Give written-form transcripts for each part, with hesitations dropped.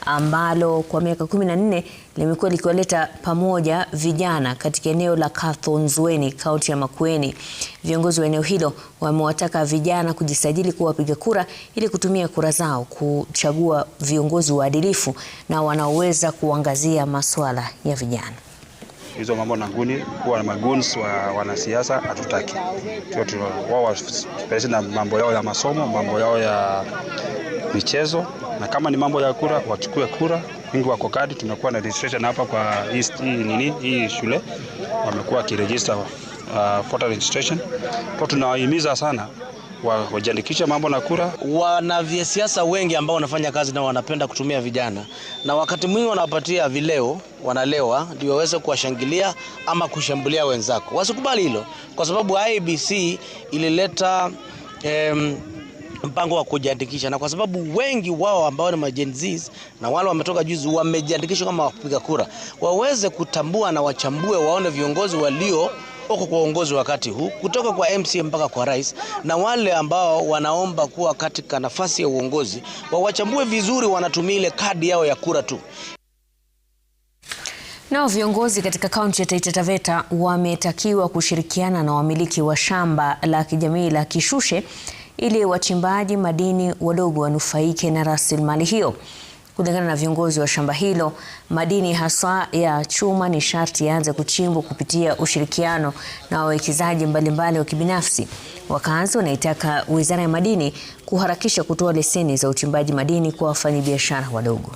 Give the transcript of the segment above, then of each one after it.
ambalo kwa miaka 14 limekuwa likiwaleta pamoja vijana katika eneo la Kathonzweni, kaunti ya Makueni. Viongozi wa eneo hilo wamewataka vijana kujisajili kuwa wapiga kura ili kutumia kura zao kuchagua viongozi waadilifu na wanaoweza kuangazia masuala ya vijana. Hizo mambo na nguni kuwa na maguns wa wanasiasa hatutaki. Wao na mambo yao ya masomo, mambo yao ya michezo, na kama ni mambo ya kura wachukue kura. Wengi wako kadi, tumekuwa na registration hapa kwa hii shule, wamekuwa kiregister voter registration. Kwa tunawahimiza sana wajiandikishe mambo na kura. Wanasiasa wengi ambao wanafanya kazi na wanapenda kutumia vijana, na wakati mwingi wanapatia vileo, wanalewa ndio waweze kuwashangilia ama kushambulia wenzako. Wasikubali hilo, kwa sababu IEBC ilileta mpango wa kujiandikisha, na kwa sababu wengi wao ambao ni Gen Zs na wale wametoka juzi wamejiandikisha kama wapiga kura, waweze kutambua na wachambue, waone viongozi walio uko kwa uongozi wakati huu kutoka kwa MCA mpaka kwa rais, na wale ambao wanaomba kuwa katika nafasi ya uongozi wawachambue vizuri, wanatumia ile kadi yao ya kura tu. Nao viongozi katika kaunti ya Taita Taveta wametakiwa kushirikiana na wamiliki wa shamba la kijamii la Kishushe ili wachimbaji madini wadogo wanufaike na rasilimali hiyo. Kulingana na viongozi wa shamba hilo, madini haswa ya chuma ni sharti yaanze kuchimbwa kupitia ushirikiano na wawekezaji mbalimbali wa kibinafsi. Wakazi wanaitaka Wizara ya Madini kuharakisha kutoa leseni za uchimbaji madini kwa wafanyabiashara wadogo.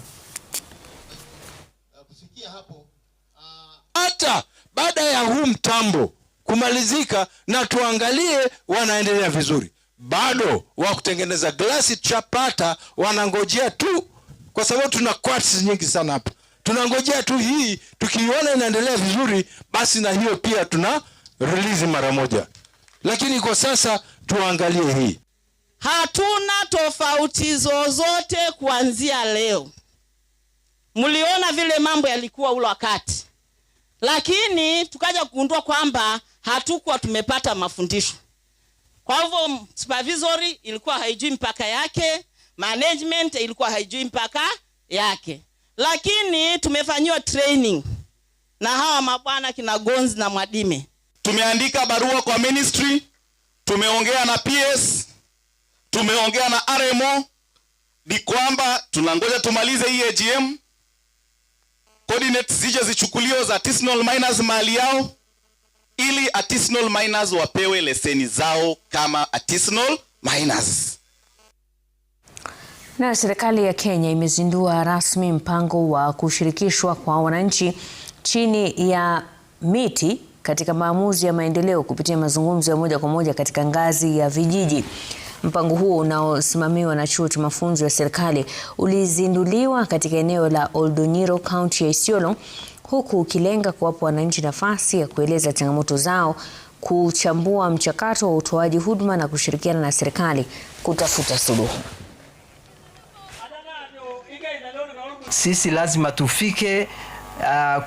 Hata baada ya huu mtambo kumalizika na tuangalie wanaendelea vizuri, bado wa kutengeneza glasi chapata wanangojea tu, kwa sababu tuna quartz nyingi sana hapa. Tunangojea tu hii, tukiona inaendelea vizuri basi na hiyo pia tuna release mara moja. Lakini kwa sasa tuangalie hii. Hatuna tofauti zozote kuanzia leo. Mliona vile mambo yalikuwa ule wakati. Lakini tukaja kugundua kwamba hatukuwa tumepata mafundisho. Kwa hivyo supervisory ilikuwa haijui mpaka yake, management ilikuwa haijui mpaka yake. Lakini tumefanyiwa training na hawa mabwana kina Gonzi na Mwadime. Tumeandika barua kwa ministry, tumeongea na PS, tumeongea na RMO, ni kwamba tunangoja tumalize hii AGM, coordinates zije zichukuliwe za artisanal miners mali yao, ili artisanal miners wapewe leseni zao kama artisanal miners. Na serikali ya Kenya imezindua rasmi mpango wa kushirikishwa kwa wananchi chini ya miti katika maamuzi ya maendeleo kupitia mazungumzo ya moja kwa moja katika ngazi ya vijiji. Mpango huo unaosimamiwa na chuo cha mafunzo ya serikali ulizinduliwa katika eneo la Oldonyiro, kaunti ya Isiolo, huku ukilenga kuwapa wananchi nafasi ya kueleza changamoto zao, kuchambua mchakato wa utoaji huduma na kushirikiana na serikali kutafuta suluhu. Sisi lazima tufike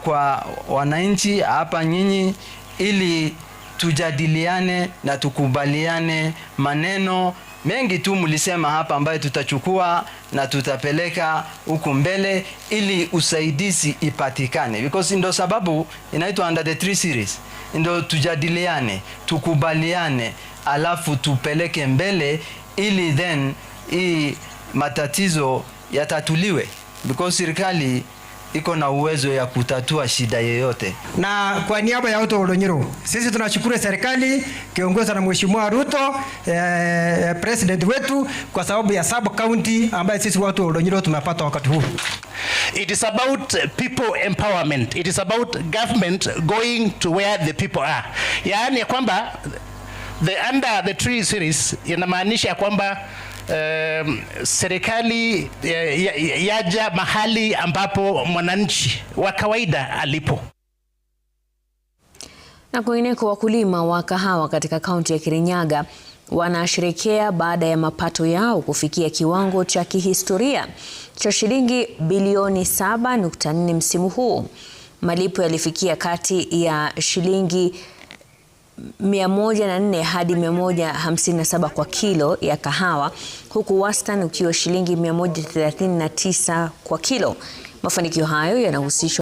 kwa wananchi hapa nyinyi, ili tujadiliane na tukubaliane maneno mengi tu mlisema hapa ambayo tutachukua na tutapeleka huku mbele ili usaidizi ipatikane, because ndo sababu inaitwa under the tree series. Ndo tujadiliane, tukubaliane, alafu tupeleke mbele ili then hii matatizo yatatuliwe, because serikali iko na uwezo ya kutatua shida yoyote. Na kwa niaba ya watu wa Oldonyiro, sisi tunashukuru serikali kiongozwa na Mheshimiwa Ruto, president wetu, kwa sababu ya sub county ambayo sisi watu wa Oldonyiro tumepata wakati huu. It is about people empowerment. It is about government going to where the people are. Yaani kwamba the under the tree series inamaanisha kwamba serikali yaja mahali ambapo mwananchi wa kawaida alipo. Na kwingineko, wakulima wa kahawa katika kaunti ya Kirinyaga wanasherehekea baada ya mapato yao kufikia kiwango cha kihistoria cha shilingi bilioni 7.4 msimu huu. Malipo yalifikia kati ya shilingi 104 hadi 157 kwa kilo ya kahawa, huku wastani ukiwa shilingi 139 kwa kilo. Mafanikio hayo yanahusishwa